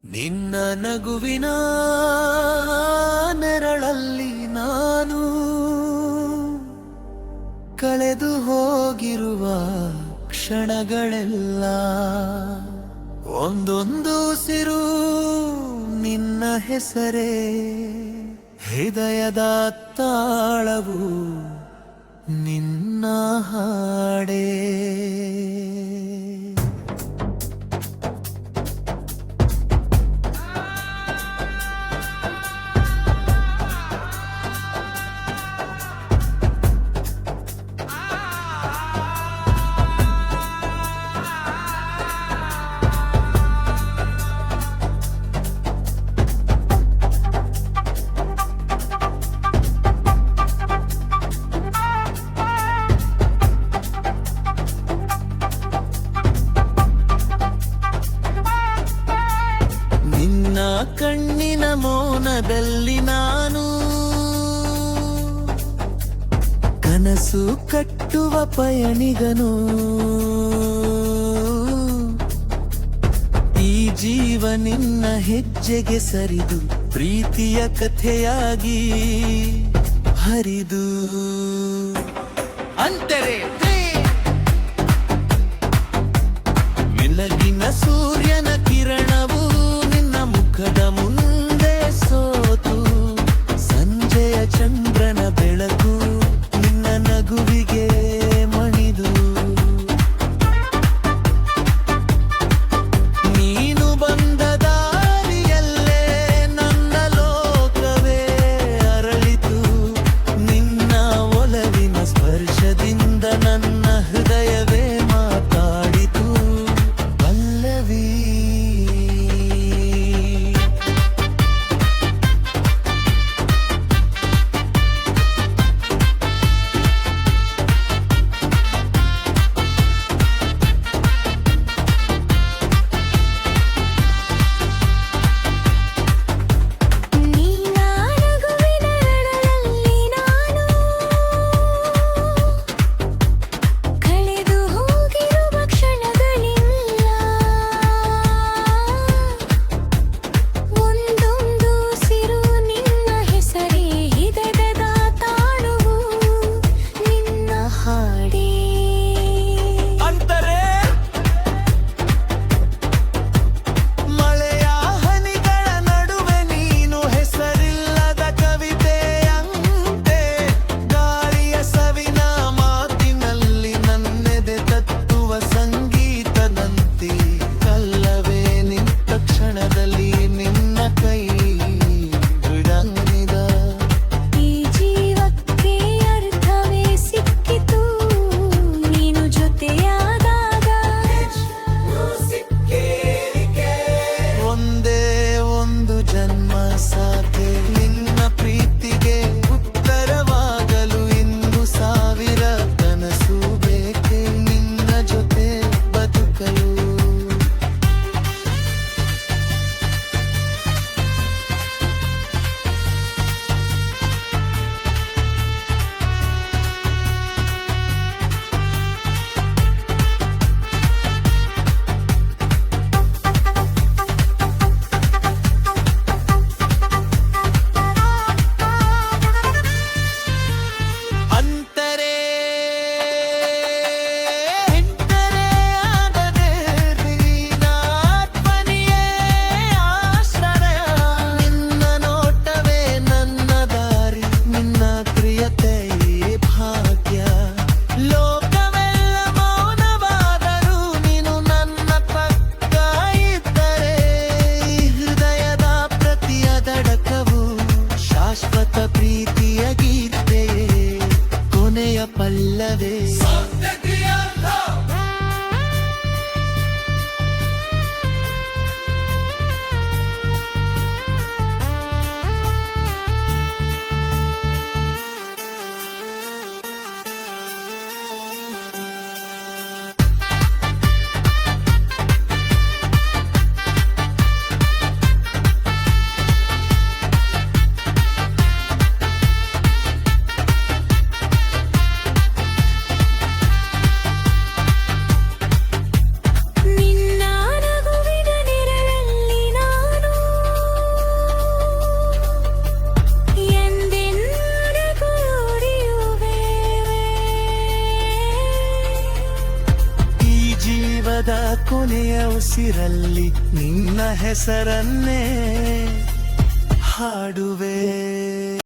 ನಿನ್ನ ನಗುವಿನ ನೆರಳಲ್ಲಿ ನಾನು ಕಳೆದು ಹೋಗಿರುವ ಕ್ಷಣಗಳೆಲ್ಲ ಒಂದೊಂದು ಸಿರು ನಿನ್ನ ಹೆಸರೇ ಹೃದಯದ ತಾಳವು ನಿನ್ನ ಹಾಡೇ ಕಣ್ಣಿನ ಮೌನದಲ್ಲಿ ನಾನು ಕನಸು ಕಟ್ಟುವ ಪಯಣಿಗನು ಈ ಜೀವ ನಿನ್ನ ಹೆಜ್ಜೆಗೆ ಸರಿದು ಪ್ರೀತಿಯ ಕಥೆಯಾಗಿ ಹರಿದು ಅಂತೆರೆ ಮಿಲಗಿನ ಸೂರ್ಯನ ಕಿರಣವು ಮುಖದ ಮುಂದೆ ಸೋತು ಸಂಜೆಯ ಚಂದ್ರನ ಬೆಳಕು ನಿನ್ನ ನಗುವಿಗೆ ಮಣಿದು ನೀನು ಬಂದ ದಾರಿಯಲ್ಲೇ ನನ್ನ ಲೋಕವೇ ಅರಳಿತು ನಿನ್ನ ಒಲವಿನ ಸ್ಪರ್ಶದಿಂದ ನನ್ನ ಹೃದಯವೇ ಮಾತಾಡಿತು ಪಲ್ಲವಿ ಜೀವದ ಕೊನೆಯ ಉಸಿರಲ್ಲಿ ನಿನ್ನ ಹೆಸರನ್ನೇ ಹಾಡುವೆ.